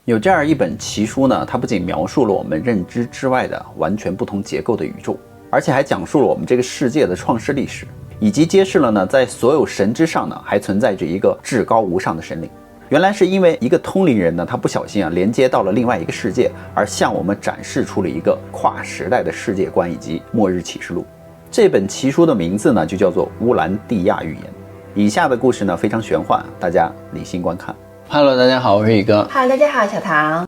有这样一本奇书呢，它不仅描述了我们认知之外的完全不同结构的宇宙，而且还讲述了我们这个世界的创世历史，以及揭示了呢，在所有神之上呢，还存在着一个至高无上的神灵。原来是因为一个通灵人呢，他不小心连接到了另外一个世界，而向我们展示出了一个跨时代的世界观以及末日启示录。这本奇书的名字呢，就叫做《乌兰蒂亚预言》。以下的故事呢，非常玄幻，大家理性观看。Hello， 大家好，我是宇哥。Hello， 大家好，小唐。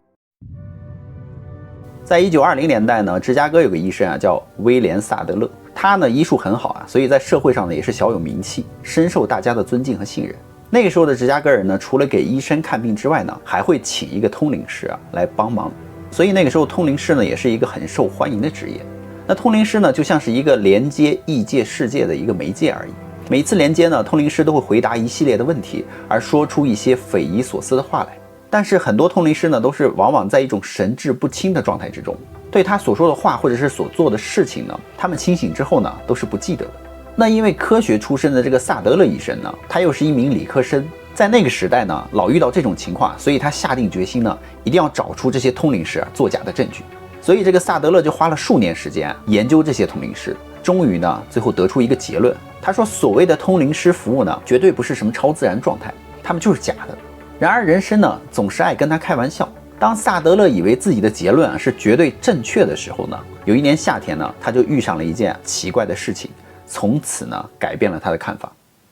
在1920年代呢，芝加哥有个医生叫威廉·萨德勒，他呢医术很好所以在社会上呢也是小有名气，深受大家的尊敬和信任。那个时候的芝加哥人呢，除了给医生看病之外呢，还会请一个通灵师来帮忙，所以那个时候通灵师呢也是一个很受欢迎的职业。那通灵师呢就像是一个连接异界世界的一个媒介而已。每次连接呢，通灵师都会回答一系列的问题，而说出一些匪夷所思的话来。但是很多通灵师呢，都是往往在一种神志不清的状态之中，对他所说的话或者是所做的事情呢，他们清醒之后呢，都是不记得的。那因为科学出身的这个萨德勒医生呢，他又是一名理科生，在那个时代呢，老遇到这种情况，所以他下定决心呢，一定要找出这些通灵师作假的证据。所以这个萨德勒就花了数年时间研究这些通灵师，终于呢，最后得出一个结论。他说，所谓的通灵师服务呢，绝对不是什么超自然状态，他们就是假的。然而人生呢，总是爱跟他开玩笑。当萨德勒以为自己的结论是绝对正确的时候呢，有一年夏天呢，他就遇上了一件奇怪的事情，从此呢，改变了他的看法。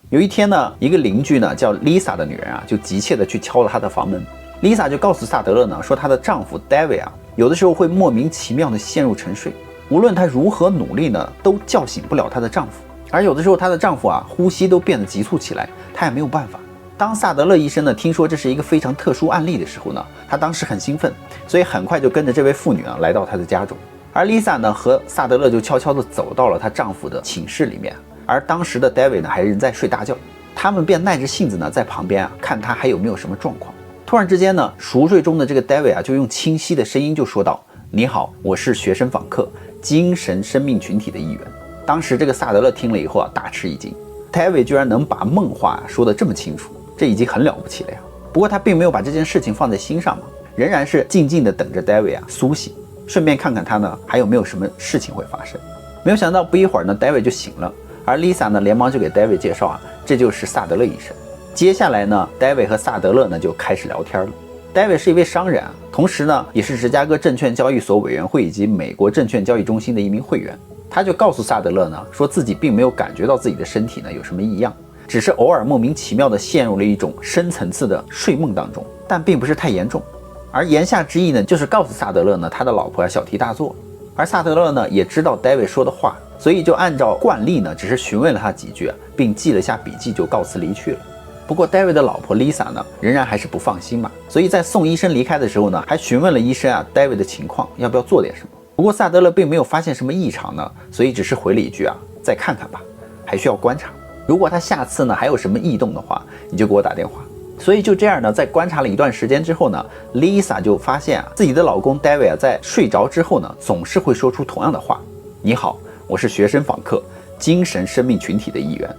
有一天呢，一个邻居呢叫 Lisa 的女人就急切地去敲了他的房门。Lisa 就告诉萨德勒呢，说她的丈夫 David 有的时候会莫名其妙地陷入沉睡，无论她如何努力呢，都叫醒不了她的丈夫。而有的时候她的丈夫呼吸都变得急促起来，她也没有办法。当萨德勒医生呢听说这是一个非常特殊案例的时候呢，他当时很兴奋，所以很快就跟着这位妇女来到他的家中。而 Lisa 呢和萨德勒就悄悄地走到了她丈夫的寝室里面，而当时的 David 呢还仍在睡大觉，他们便耐着性子呢在旁边看他还有没有什么状况。突然之间呢，熟睡中的这个 David 就用清晰的声音就说道：“你好，我是学生访客，精神生命群体的一员。”当时这个萨德勒听了以后大吃一惊， David 居然能把梦话说得这么清楚，这已经很了不起了呀。不过他并没有把这件事情放在心上嘛，仍然是静静地等着 David 苏醒，顺便看看他呢还有没有什么事情会发生。没有想到不一会儿呢 David 就醒了，而 Lisa 呢连忙就给 David 介绍这就是萨德勒医生。接下来呢 David 和萨德勒呢就开始聊天了。 David 是一位商人同时呢也是芝加哥证券交易所委员会以及美国证券交易中心的一名会员。他就告诉萨德勒呢，说自己并没有感觉到自己的身体呢有什么异样，只是偶尔莫名其妙地陷入了一种深层次的睡梦当中，但并不是太严重。而言下之意呢，就是告诉萨德勒呢，他的老婆小题大做。而萨德勒呢也知道 David 说的话，所以就按照惯例呢，只是询问了他几句并记了下笔记就告辞离去了。不过 David 的老婆 Lisa 呢，仍然还是不放心嘛，所以在送医生离开的时候呢，还询问了医生David 的情况，要不要做点什么。不过萨德勒并没有发现什么异常呢，所以只是回了一句再看看吧，还需要观察。如果他下次呢还有什么异动的话，你就给我打电话。所以就这样呢，在观察了一段时间之后呢 ，Lisa 就发现自己的老公 David 在睡着之后呢，总是会说出同样的话：“你好，我是学生访客，精神生命群体的一员。”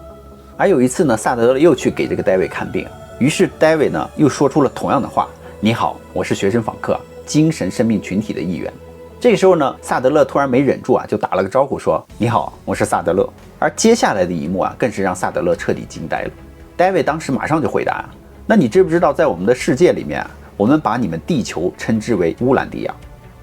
而有一次呢，萨德勒又去给这个 David 看病，于是 David 呢又说出了同样的话：“你好，我是学生访客，精神生命群体的一员。”这个时候呢，萨德勒突然没忍住就打了个招呼说：“你好，我是萨德勒。”而接下来的一幕更是让萨德勒彻底惊呆了。David 当时马上就回答：“那你知不知道，在我们的世界里面我们把你们地球称之为乌兰蒂亚，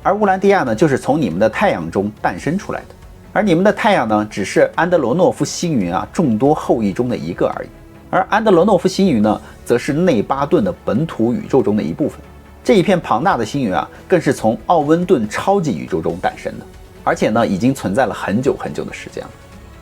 而乌兰蒂亚呢，就是从你们的太阳中诞生出来的，而你们的太阳呢，只是安德罗诺夫星云众多后裔中的一个而已，而安德罗诺夫星云呢，则是内巴顿的本土宇宙中的一部分。这一片庞大的星云更是从奥温顿超级宇宙中诞生的，而且呢，已经存在了很久很久的时间了。”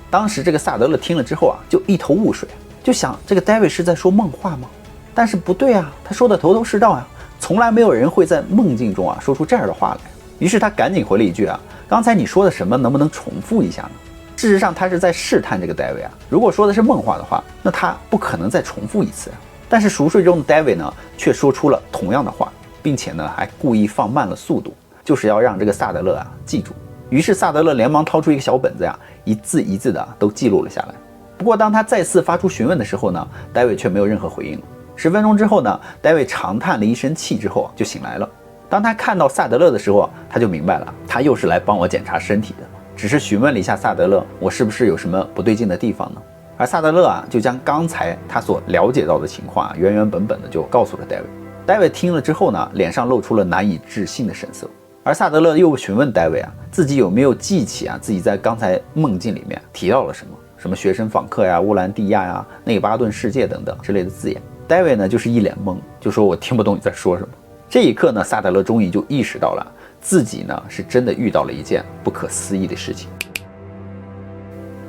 当时这个萨德勒听了之后就一头雾水，就想这个 David 是在说梦话吗？但是不对他说的头头是道从来没有人会在梦境中说出这样的话来。于是他赶紧回了一句刚才你说的什么，能不能重复一下呢？事实上他是在试探这个 David 如果说的是梦话的话，那他不可能再重复一次但是熟睡中的 David 呢，却说出了同样的话，并且呢还故意放慢了速度，就是要让这个萨德勒记住。于是萨德勒连忙掏出一个小本子一字一字的都记录了下来。不过当他再次发出询问的时候呢，David 却没有任何回应了。10分钟之后呢，戴维长叹了一声气之后就醒来了。当他看到萨德勒的时候，他就明白了，他又是来帮我检查身体的，只是询问了一下萨德勒，我是不是有什么不对劲的地方呢？而萨德勒就将刚才他所了解到的情况原原本本的就告诉了戴维。戴维听了之后呢，脸上露出了难以置信的神色。而萨德勒又询问戴维自己有没有记起自己在刚才梦境里面提到了什么学生访客乌兰蒂亚内巴顿世界等等之类的字眼。戴维呢就是一脸懵，就说我听不懂你在说什么。这一刻呢，萨德勒终于就意识到了自己呢是真的遇到了一件不可思议的事情。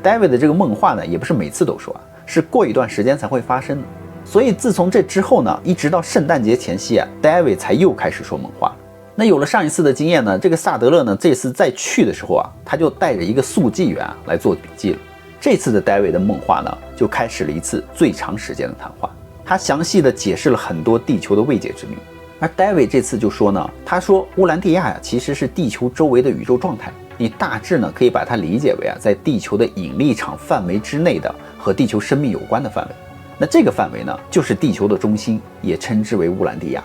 戴维的这个梦话呢，也不是每次都说是过一段时间才会发生的。所以自从这之后呢，一直到圣诞节前夕戴维才又开始说梦话。那有了上一次的经验呢，这个萨德勒呢这次再去的时候他就带着一个速记员来做笔记了。这次的戴维的梦话呢，就开始了一次最长时间的谈话，他详细的解释了很多地球的未解之谜。而戴维这次就说呢，他说乌兰蒂亚其实是地球周围的宇宙状态，你大致呢可以把它理解为在地球的引力场范围之内的和地球生命有关的范围。那这个范围呢，就是地球的中心，也称之为乌兰蒂亚。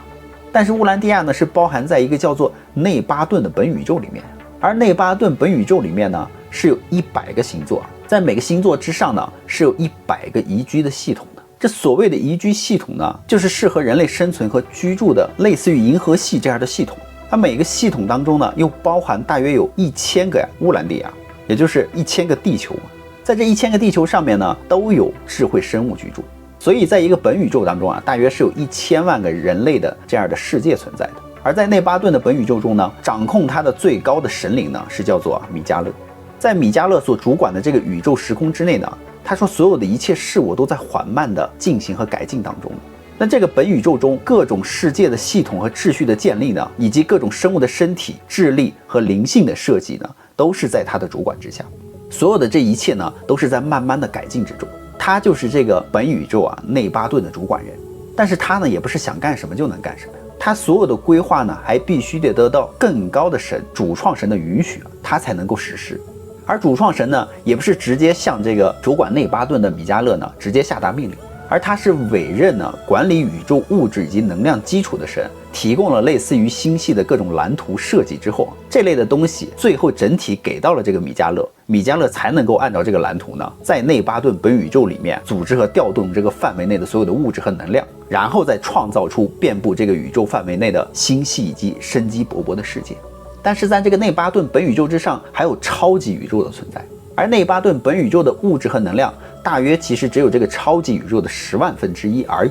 但是乌兰蒂亚呢，是包含在一个叫做内巴顿的本宇宙里面，而内巴顿本宇宙里面呢，是有100个星座，在每个星座之上呢，是有100个宜居的系统的。这所谓的宜居系统呢，就是适合人类生存和居住的，类似于银河系这样的系统。它每个系统当中呢，又包含大约有1000个乌兰蒂亚，也就是1000个地球。在这1000个地球上面呢，都有智慧生物居住。所以在一个本宇宙当中大约是有1000万个人类的这样的世界存在的。而在内巴顿的本宇宙中呢，掌控它的最高的神灵呢，是叫做米迦勒。在米迦勒所主管的这个宇宙时空之内呢，他说所有的一切事物都在缓慢的进行和改进当中。那这个本宇宙中各种世界的系统和秩序的建立呢，以及各种生物的身体、智力和灵性的设计呢，都是在他的主管之下。所有的这一切呢，都是在慢慢的改进之中。他就是这个本宇宙内巴顿的主管人。但是他呢，也不是想干什么就能干什么，他所有的规划呢，还必须得得到更高的神主创神的允许他才能够实施。而主创神呢，也不是直接向这个主管内巴顿的米迦勒呢直接下达命令，而他是委任呢管理宇宙物质以及能量基础的神，提供了类似于星系的各种蓝图设计之后，这类的东西最后整体给到了这个米迦勒，米迦勒才能够按照这个蓝图呢，在内巴顿本宇宙里面组织和调动这个范围内的所有的物质和能量，然后再创造出遍布这个宇宙范围内的星系以及生机勃勃的世界。但是在这个内巴顿本宇宙之上，还有超级宇宙的存在，而内巴顿本宇宙的物质和能量大约其实只有这个超级宇宙的10万分之一而已。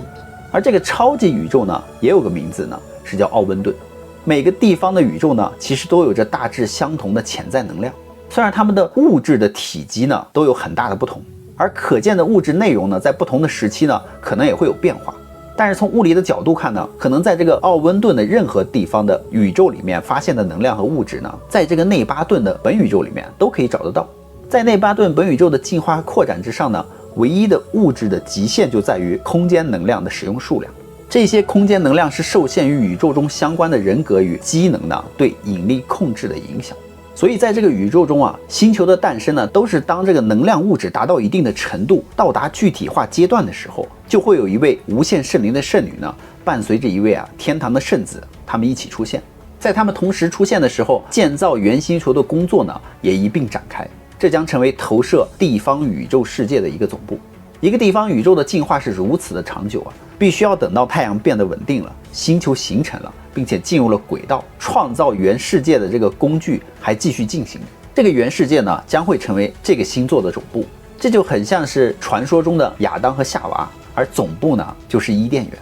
而这个超级宇宙呢，也有个名字呢，是叫奥温顿。每个地方的宇宙呢，其实都有着大致相同的潜在能量，虽然它们的物质的体积呢都有很大的不同，而可见的物质内容呢，在不同的时期呢，可能也会有变化。但是从物理的角度看呢，可能在这个奥温顿的任何地方的宇宙里面发现的能量和物质呢，在这个内巴顿的本宇宙里面都可以找得到。在内巴顿本宇宙的进化和扩展之上呢，唯一的物质的极限就在于空间能量的使用数量。这些空间能量是受限于宇宙中相关的人格与机能呢对引力控制的影响。所以在这个宇宙中星球的诞生呢，都是当这个能量物质达到一定的程度，到达具体化阶段的时候，就会有一位无限圣灵的圣女呢，伴随着一位天堂的圣子，他们一起出现。在他们同时出现的时候，建造原星球的工作呢，也一并展开。这将成为投射地方宇宙世界的一个总部。一个地方宇宙的进化是如此的长久必须要等到太阳变得稳定了，星球形成了，并且进入了轨道，创造原世界的这个工具还继续进行。这个原世界呢，将会成为这个星座的总部。这就很像是传说中的亚当和夏娃，而总部呢，就是伊甸园。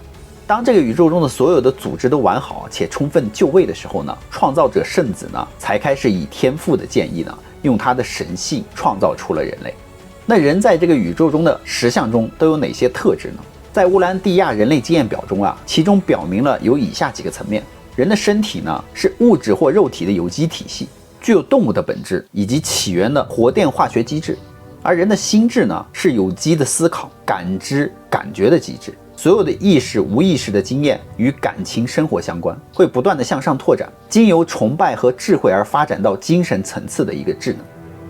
当这个宇宙中的所有的组织都完好且充分就位的时候呢，创造者圣子呢，才开始以天父的建议呢，用他的神性创造出了人类。那人在这个宇宙中的实相中都有哪些特质呢？在乌兰蒂亚人类经验表中其中表明了有以下几个层面。人的身体呢，是物质或肉体的有机体系，具有动物的本质以及起源的活电化学机制。而人的心智呢，是有机的思考、感知、感觉的机制。所有的意识、无意识的经验与感情生活相关，会不断的向上拓展，经由崇拜和智慧而发展到精神层次的一个智能。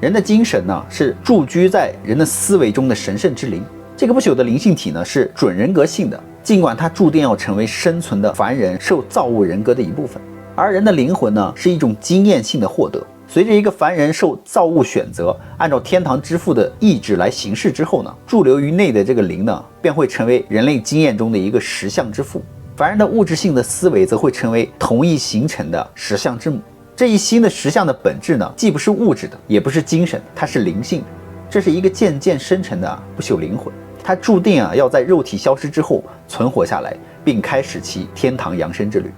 人的精神呢，是驻居在人的思维中的神圣之灵。这个不朽的灵性体呢，是准人格性的，尽管它注定要成为生存的凡人受造物人格的一部分。而人的灵魂呢，是一种经验性的获得。随着一个凡人受造物选择，按照天堂之父的意志来行事之后呢，驻留于内的这个灵呢，便会成为人类经验中的一个实相之父。凡人的物质性的思维则会成为同一形成的实相之母。这一新的实相的本质呢，既不是物质的，也不是精神的，它是灵性的。这是一个渐渐生成的不朽灵魂，它注定要在肉体消失之后存活下来，并开始其天堂扬升之旅。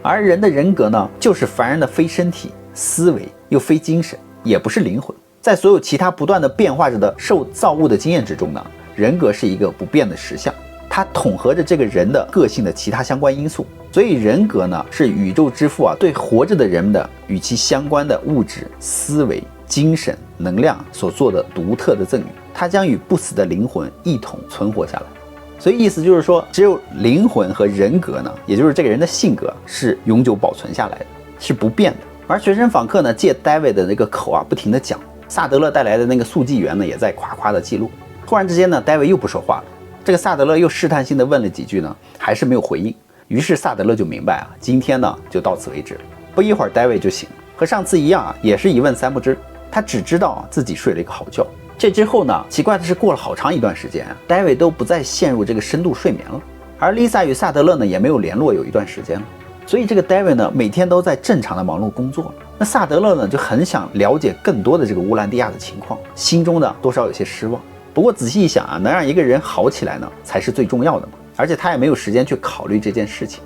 而人的人格呢，就是凡人的非身体、思维，又非精神，也不是灵魂。在所有其他不断的变化着的受造物的经验之中呢，人格是一个不变的实相，它统合着这个人的个性的其他相关因素。所以人格呢，是宇宙之父对活着的人们的与其相关的物质、思维、精神、能量所做的独特的赠予，它将与不死的灵魂一同存活下来。所以意思就是说，只有灵魂和人格呢，也就是这个人的性格是永久保存下来的，是不变的。而学生访客呢，借 David 的那个口不停地讲，萨德勒带来的那个速记员呢，也在夸夸的记录。突然之间呢 ，David 又不说话了。这个萨德勒又试探性的问了几句呢，还是没有回应。于是萨德勒就明白今天呢就到此为止了。不一会儿 David 就醒了，和上次一样也是一问三不知。他只知道自己睡了一个好觉。这之后呢，奇怪的是过了好长一段时间，David 都不再陷入这个深度睡眠了。而 Lisa 与萨德勒呢也没有联络有一段时间了。所以这个 David 呢每天都在正常的忙碌工作。那萨德勒呢就很想了解更多的这个乌兰蒂亚的情况，心中呢多少有些失望。不过仔细一想能让一个人好起来呢才是最重要的嘛，而且他也没有时间去考虑这件事情。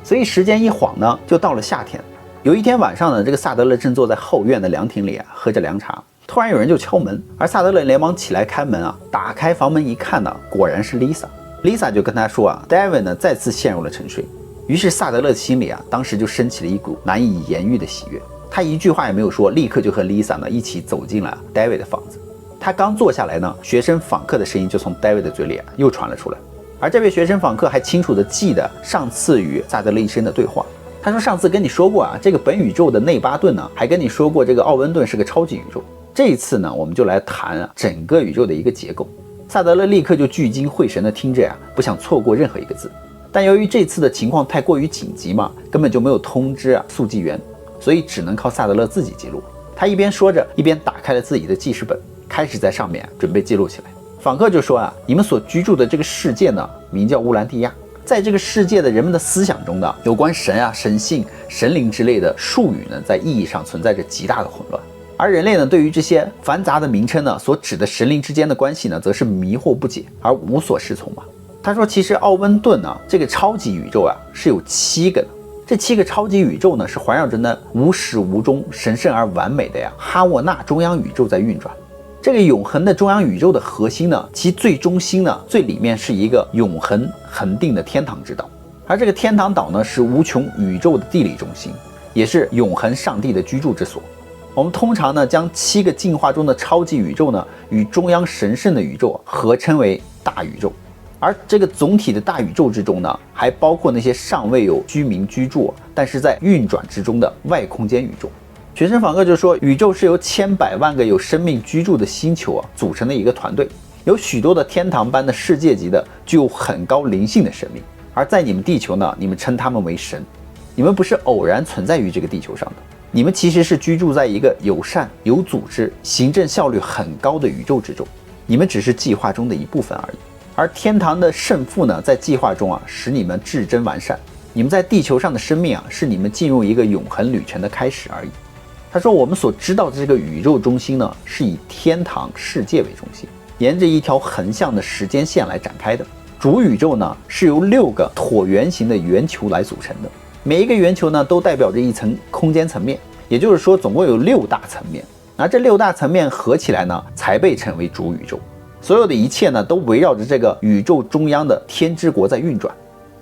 所以时间一晃呢，就到了夏天。有一天晚上呢，这个萨德勒正坐在后院的凉亭里喝着凉茶，突然有人就敲门，而萨德勒连忙起来开门打开房门一看呢，果然是 Lisa。Lisa 就跟他说David 呢再次陷入了沉睡。于是萨德勒心里当时就升起了一股难以言喻的喜悦。他一句话也没有说，立刻就和 Lisa 呢一起走进了 David 的房子。他刚坐下来呢，学生访客的声音就从 David 的嘴里又传了出来。而这位学生访客还清楚地记得上次与萨德勒医生的对话。他说上次跟你说过这个本宇宙的内巴顿呢，还跟你说过这个奥温顿是个超级宇宙。这一次呢，我们就来谈整个宇宙的一个结构。萨德勒立刻就聚精会神地听着不想错过任何一个字。但由于这次的情况太过于紧急嘛，根本就没有通知速记员，所以只能靠萨德勒自己记录。他一边说着，一边打开了自己的记事本，开始在上面准备记录起来。访客就说你们所居住的这个世界呢，名叫乌兰蒂亚。在这个世界的人们的思想中呢，有关神神性、神灵之类的术语呢，在意义上存在着极大的混乱。而人类呢，对于这些繁杂的名称呢，所指的神灵之间的关系呢，则是迷惑不解而无所适从嘛。他说，其实奥温顿呢，这个超级宇宙是有7个的。这7个超级宇宙呢，是环绕着那无始无终、神圣而完美的哈沃纳中央宇宙在运转。这个永恒的中央宇宙的核心呢，其最中心呢，最里面是一个永恒恒定的天堂之岛。而这个天堂岛呢，是无穷宇宙的地理中心，也是永恒上帝的居住之所。我们通常呢，将7个进化中的超级宇宙呢，与中央神圣的宇宙合称为大宇宙。而这个总体的大宇宙之中呢，还包括那些尚未有居民居住，但是在运转之中的外空间宇宙。学生访客就说，宇宙是由千百万个有生命居住的星球组成的一个团队，有许多的天堂般的世界级的具有很高灵性的生命。而在你们地球呢，你们称他们为神。你们不是偶然存在于这个地球上的，你们其实是居住在一个友善、有组织、行政效率很高的宇宙之中，你们只是计划中的一部分而已。而天堂的圣父呢，在计划中使你们至臻完善。你们在地球上的生命是你们进入一个永恒旅程的开始而已。他说，我们所知道的这个宇宙中心呢，是以天堂世界为中心，沿着一条横向的时间线来展开的。主宇宙呢，是由6个椭圆形的圆球来组成的，每一个圆球呢，都代表着一层空间层面，也就是说总共有6大层面。而这6大层面合起来呢，才被称为主宇宙。所有的一切呢，都围绕着这个宇宙中央的天之国在运转。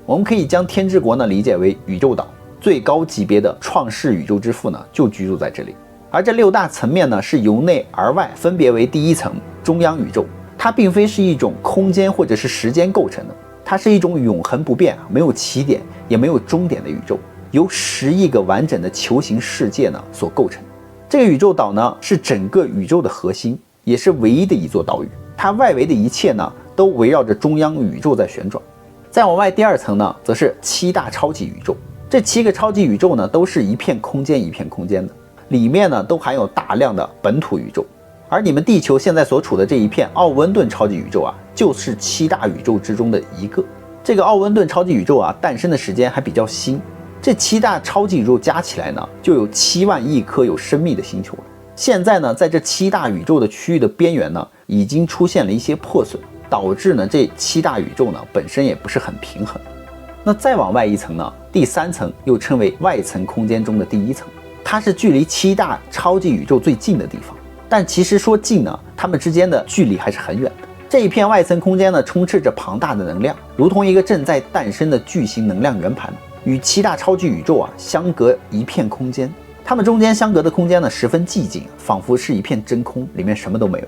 我们可以将天之国呢理解为宇宙岛，最高级别的创世宇宙之父呢就居住在这里。而这6大层面呢，是由内而外分别为第一层中央宇宙，它并非是一种空间或者是时间构成的，它是一种永恒不变、没有起点也没有终点的宇宙，由10亿个完整的球形世界呢所构成。这个宇宙岛呢，是整个宇宙的核心，也是唯一的一座岛屿。它外围的一切呢，都围绕着中央宇宙在旋转。再往外第2层呢，则是7大超级宇宙。这7个超级宇宙呢，都是一片空间一片空间的，里面呢都含有大量的本土宇宙。而你们地球现在所处的这一片奥温顿超级宇宙啊，就是7大宇宙之中的一个。这个奥温顿超级宇宙啊，诞生的时间还比较新。这7大超级宇宙加起来呢，就有7万亿颗有生命的星球了。现在呢，在这7大宇宙的区域的边缘呢，已经出现了一些破损，导致呢这7大宇宙呢本身也不是很平衡。那再往外一层呢，第3层又称为外层空间中的第1层，它是距离7大超级宇宙最近的地方。但其实说近呢，它们之间的距离还是很远的。这一片外层空间呢，充斥着庞大的能量，如同一个正在诞生的巨型能量圆盘，与7大超级宇宙啊相隔一片空间。它们中间相隔的空间呢，十分寂静，仿佛是一片真空，里面什么都没有。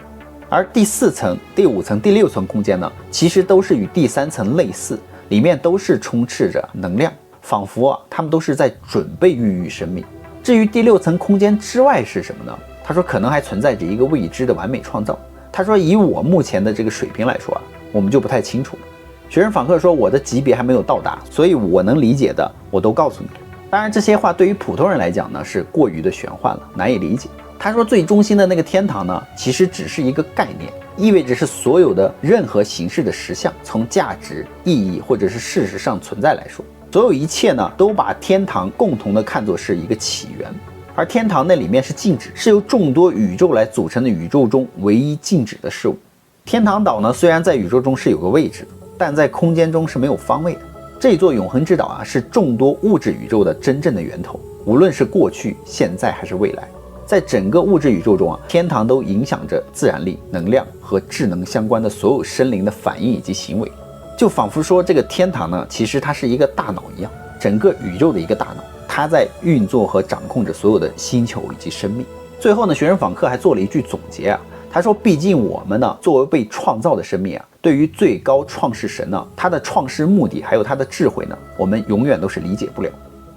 而第4层、第5层、第6层空间呢，其实都是与第3层类似，里面都是充斥着能量，仿佛啊，它们都是在准备孕育生命。至于第6层空间之外是什么呢？他说可能还存在着一个未知的完美创造。他说以我目前的这个水平来说啊，我们就不太清楚了。学生访客说我的级别还没有到达，所以我能理解的我都告诉你了。当然这些话对于普通人来讲呢，是过于的玄幻了，难以理解。他说最中心的那个天堂呢，其实只是一个概念，意味着是所有的任何形式的实相，从价值、意义或者是事实上存在来说，所有一切呢，都把天堂共同的看作是一个起源。而天堂那里面是静止，是由众多宇宙来组成的宇宙中唯一静止的事物。天堂岛呢，虽然在宇宙中是有个位置的，但在空间中是没有方位的。这座永恒之岛啊，是众多物质宇宙的真正的源头，无论是过去、现在还是未来，在整个物质宇宙中啊，天堂都影响着自然力、能量和智能相关的所有生灵的反应以及行为。就仿佛说这个天堂呢，其实它是一个大脑一样，整个宇宙的一个大脑。它在运作和掌控着所有的星球以及生命。最后呢，学生访客还做了一句总结啊，他说毕竟我们呢作为被创造的生命啊，对于最高创世神呢，他的创世目的还有他的智慧呢，我们永远都是理解不了。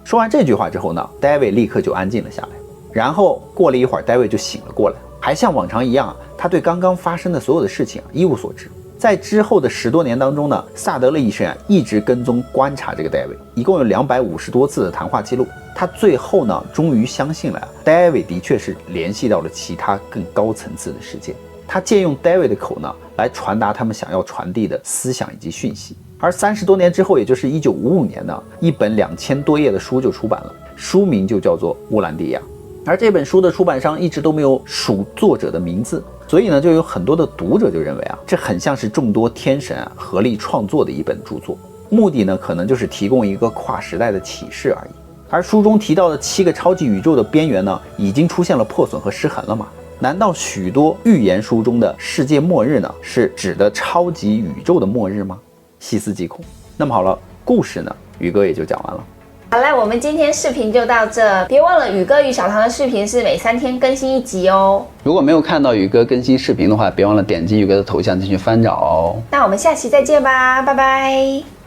说完这句话之后呢， David 立刻就安静了下来。然后过了一会儿， David 就醒了过来，还像往常一样，他对刚刚发生的所有的事情一无所知。在之后的10多年当中呢，萨德勒医生一直跟踪观察这个 David， 一共有250多次的谈话记录。他最后呢，终于相信了 David 的确是联系到了其他更高层次的世界。他借用 David 的口呢，来传达他们想要传递的思想以及讯息。而30多年之后，也就是1955年呢，一本2000多页的书就出版了，书名就叫做《乌兰蒂亚》。而这本书的出版商一直都没有署作者的名字，所以呢，就有很多的读者就认为啊，这很像是众多天神啊合力创作的一本著作，目的呢可能就是提供一个跨时代的启示而已。而书中提到的7个超级宇宙的边缘呢，已经出现了破损和失衡了吗？难道许多预言书中的世界末日呢，是指的超级宇宙的末日吗？细思极恐。那么好了，故事呢，宇哥也就讲完了。好了，我们今天视频就到这，别忘了宇哥与小唐的视频是每3天更新1集哦。如果没有看到宇哥更新视频的话，别忘了点击宇哥的头像进去翻找哦。那我们下期再见吧，拜拜。